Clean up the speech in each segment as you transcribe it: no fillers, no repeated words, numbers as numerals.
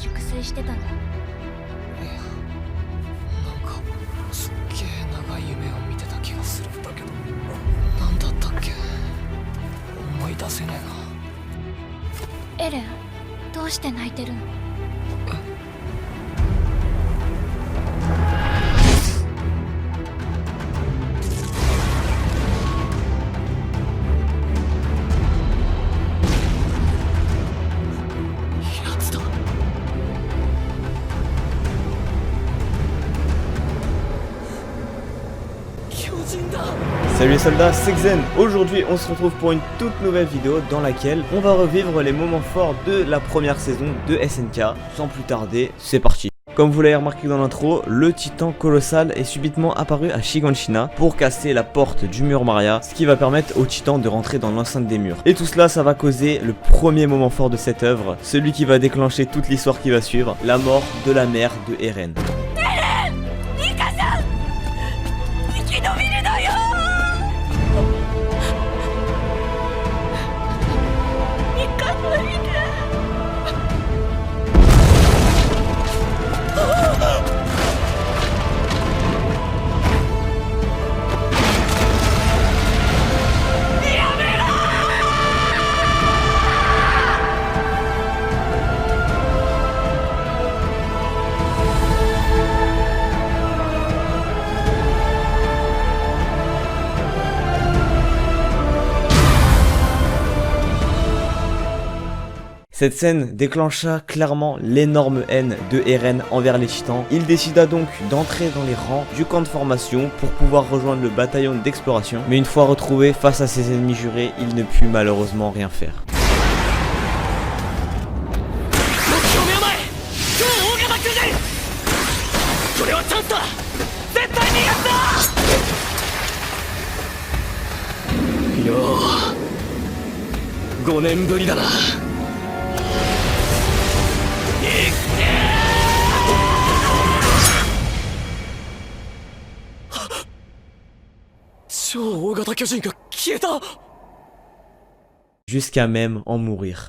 熟睡してたの。なんかすっげえ長い夢を見てた気がするんだけど、なんだったっけ、思い出せねえな。エレン、どうして泣いてるの？やつだ。巨人だ。 Salut les soldats, c'est Xen. Aujourd'hui on se retrouve pour une toute nouvelle vidéo dans laquelle on va revivre les moments forts de la première saison de SNK. Sans plus tarder, c'est parti. Comme vous l'avez remarqué dans l'intro, le titan colossal est subitement apparu à Shiganshina pour casser la porte du mur Maria, ce qui va permettre au titan de rentrer dans l'enceinte des murs. Et tout cela, ça va causer le premier moment fort de cette œuvre, celui qui va déclencher toute l'histoire qui va suivre, la mort de la mère de Eren. Cette scène déclencha clairement l'énorme haine de Eren envers les titans. Il décida donc d'entrer dans les rangs du camp de formation pour pouvoir rejoindre le bataillon d'exploration. Mais une fois retrouvé face à ses ennemis jurés, il ne put malheureusement rien faire. Jusqu'à même en mourir.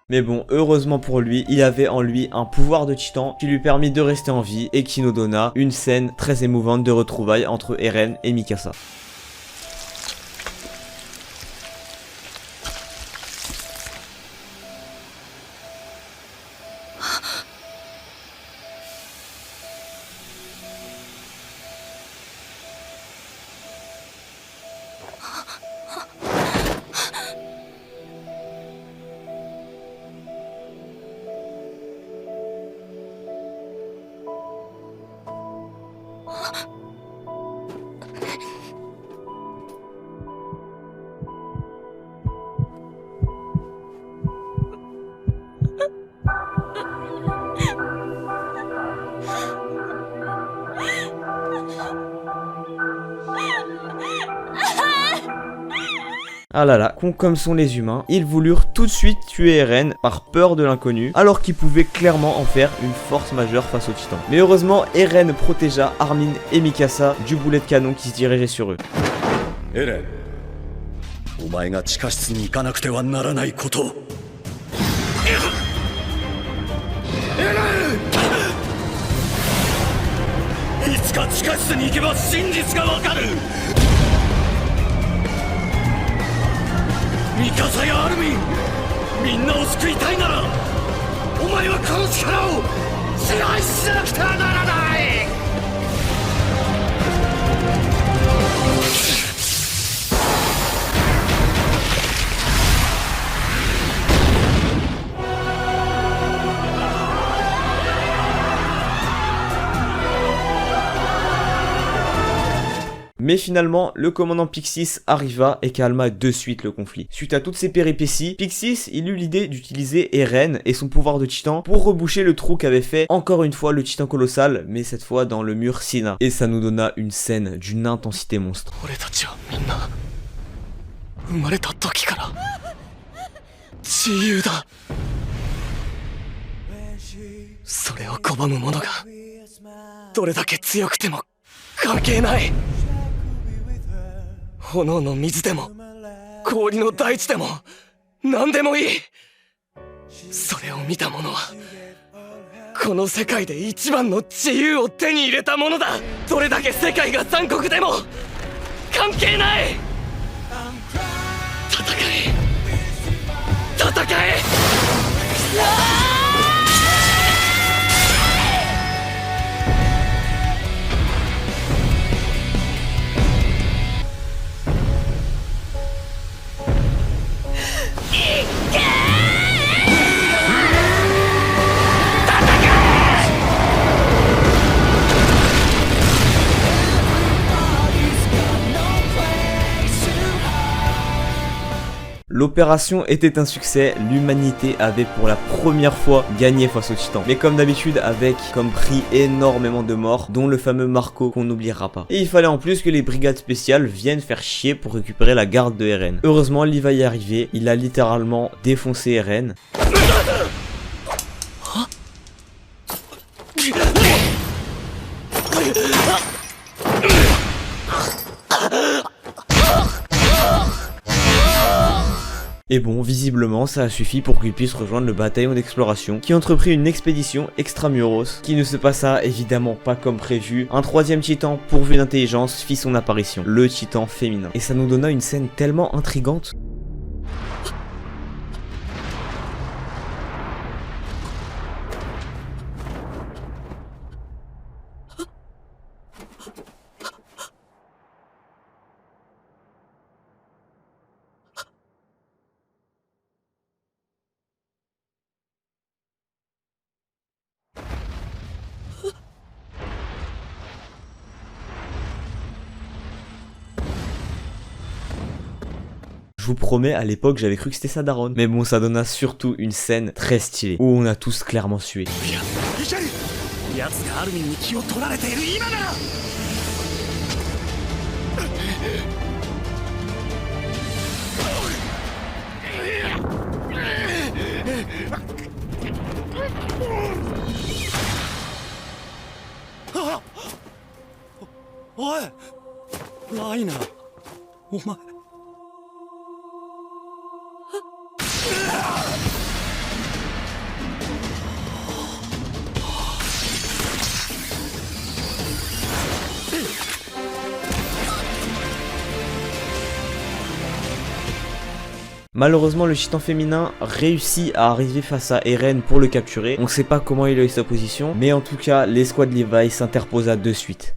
Mais bon, heureusement pour lui, il avait en lui un pouvoir de titan qui lui permit de rester en vie et qui nous donna une scène très émouvante de retrouvailles entre Eren et Mikasa. Ah là là, cons comme sont les humains, ils voulurent tout de suite tuer Eren par peur de l'inconnu, alors qu'ils pouvaient clairement en faire une force majeure face aux titans. Mais heureusement, Eren protégea Armin et Mikasa du boulet de canon qui se dirigeait sur eux. Eren, お前が地下室に行かなくてはならないこと。いつか地下室に行けば真実がわかる。カサやアルミン、みんなを救いたいならお前はこの力を支配しなくてはならない。Mais finalement, le commandant Pixis arriva et calma de suite le conflit. Suite à toutes ces péripéties, Pixis, il eut l'idée d'utiliser Eren et son pouvoir de titan pour reboucher le trou qu'avait fait encore une fois le titan colossal, mais cette fois dans le mur Sina. Et ça nous donna une scène d'une intensité monstre. それを拒む者がどれだけ強くても関係ない。炎の水でも氷の大地でも何でもいい。それを見た者はこの世界で一番の自由を手に入れたものだ。どれだけ世界が残酷でも関係ない。戦え戦え。L'opération était un succès, l'humanité avait pour la première fois gagné face au titan. Mais comme d'habitude avec comme prix énormément de morts, dont le fameux Marco qu'on n'oubliera pas. Et il fallait en plus que les brigades spéciales viennent faire chier pour récupérer la garde de Eren. Heureusement, Lee va y arriver, il a littéralement défoncé Eren. Et bon, visiblement, ça a suffi pour qu'il puisse rejoindre le bataillon d'exploration qui entreprit une expédition extramuros qui ne se passa évidemment pas comme prévu. Un troisième titan pourvu d'intelligence fit son apparition, le titan féminin. Et ça nous donna une scène tellement intrigante. Je vous promets, à l'époque, j'avais cru que c'était ça Daron. Mais bon, ça donna surtout une scène très stylée, où on a tous clairement sué. Oh, 'Malheureusement, le titan féminin réussit à arriver face à Eren pour le capturer. On sait pas comment il a eu sa position, mais en tout cas, l'escouade Levi s'interposa de suite.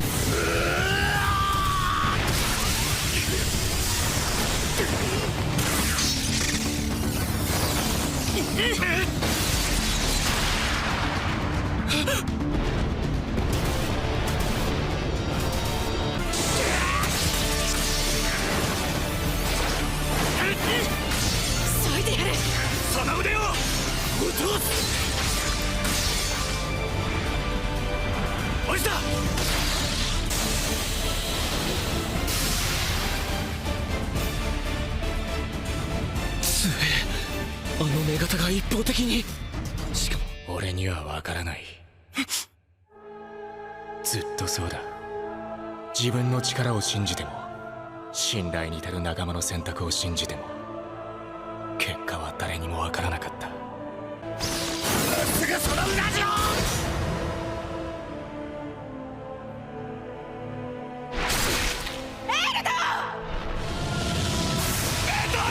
ずっとそうだ。自分の力を信じても、信頼に足る仲間の選択を信じても、結果は誰にもわからなかった。すぐそのうなじろ！エルド！エドラ！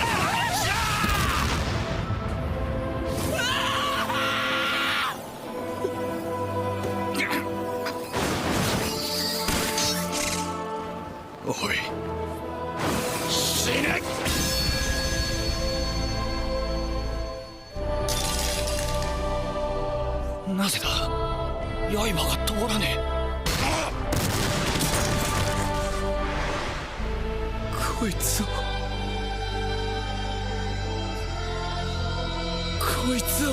なぜだ刃が通らねえ。こいつを殺す。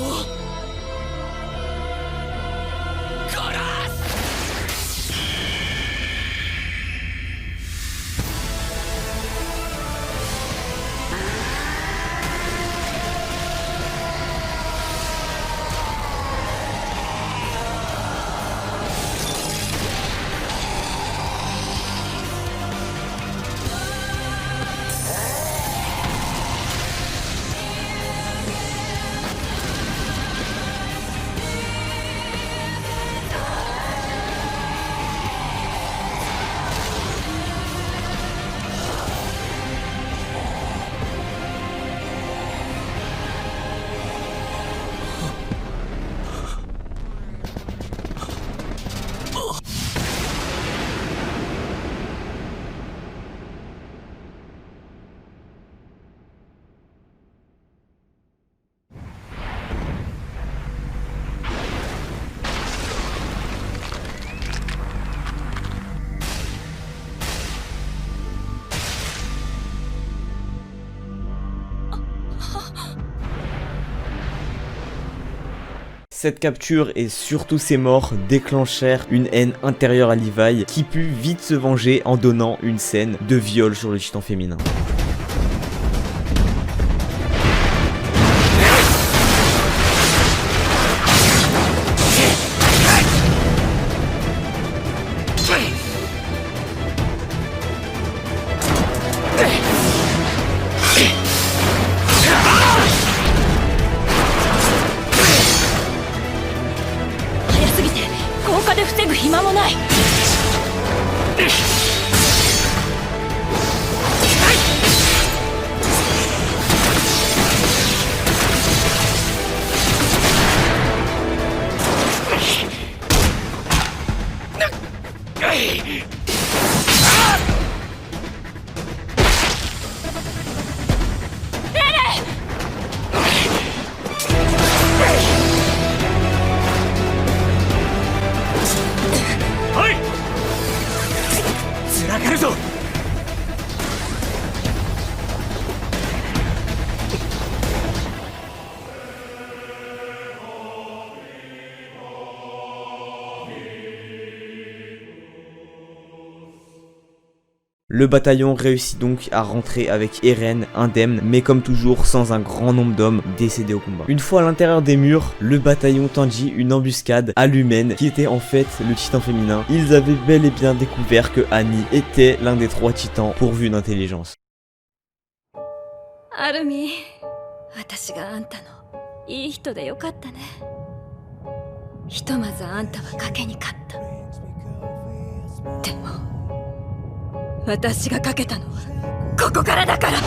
Cette capture et surtout ses morts déclenchèrent une haine intérieure à Levi qui put vite se venger en donnant une scène de viol sur le titan féminin. Le bataillon réussit donc à rentrer avec Eren indemne, mais comme toujours sans un grand nombre d'hommes décédés au combat. Une fois à l'intérieur des murs, le bataillon tendit une embuscade à Lumen, qui était en fait le titan féminin. Ils avaient bel et bien découvert que Annie était l'un des 3 titans pourvus d'intelligence. アルミ、私があんたのいい人でよかったね。ひとまずあんたは賭けに勝った。でも私が賭けたのはここからだから。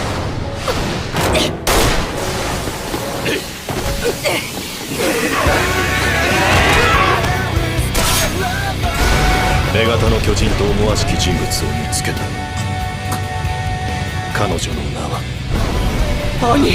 女型の巨人と思わしき人物を見つけた。彼女の名は兄。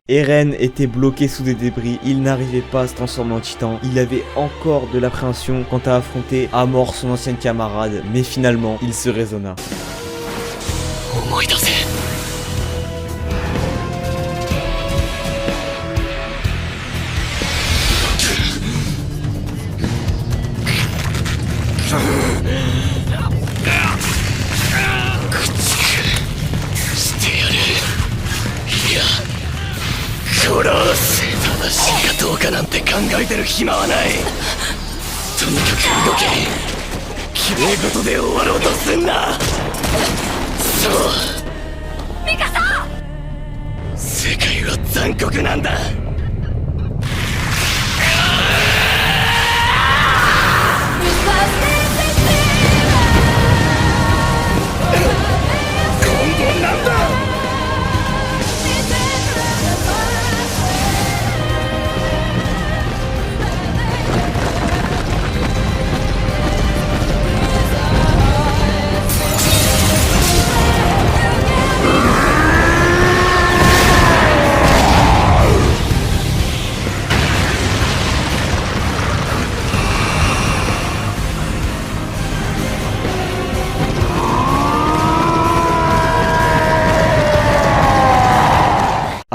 Eren était bloqué sous des débris, il n'arrivait pas à se transformer en titan, il avait encore de l'appréhension quant à affronter à mort son ancienne camarade, mais finalement il se raisonna. 思い出せ。正しいかどうかなんて考えてる暇はない。とにかく動け。綺麗事で終わろうとすんな。そう、ミカサ。世界は残酷なんだ。根本なんだ。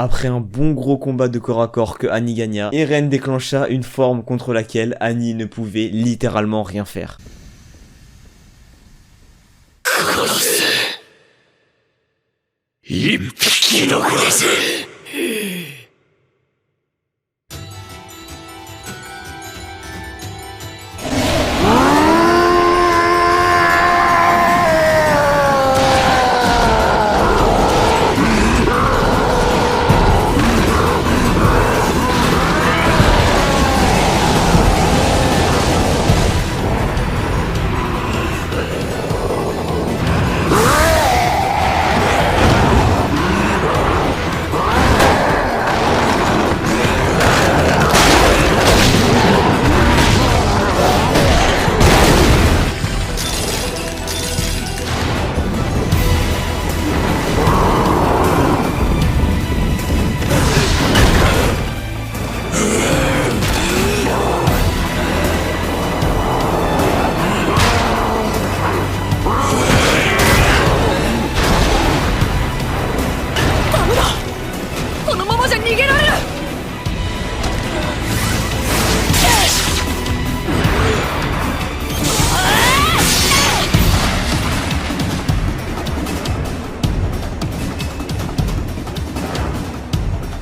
Après un bon gros combat de corps à corps que Annie gagna, Eren déclencha une forme contre laquelle Annie ne pouvait littéralement rien faire.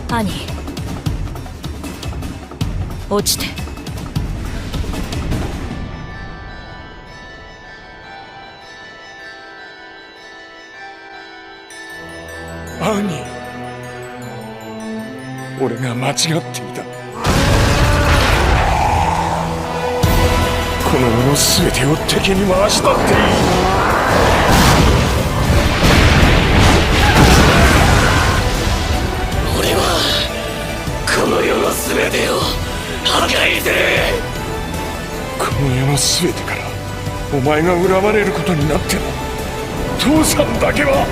アニー、落ちて。アニー、俺が間違っていた。この世の全てを敵に回したっていい。俺はこの世の全てを破壊する。この世の全てからお前が恨まれることになっても、父さんだけは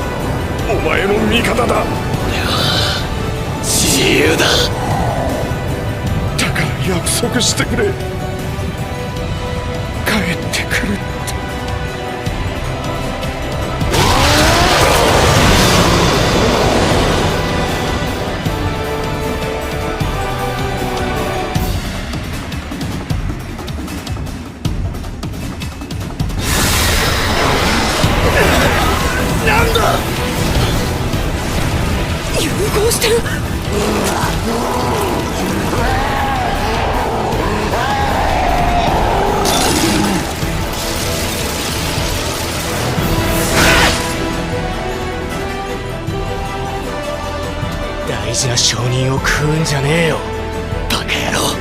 お前の味方だ。俺は自由だ。だから約束してくれ。帰ってくるって。なんだ！融合してる。大事な証人を食うんじゃねえよ、バカ野郎。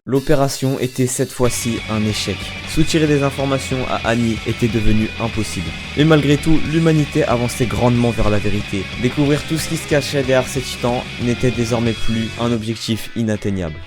L'opération était cette fois-ci un échec. Soutirer des informations à Annie était devenu impossible. Mais malgré tout, l'humanité avançait grandement vers la vérité. Découvrir tout ce qui se cachait derrière ces titans n'était désormais plus un objectif inatteignable.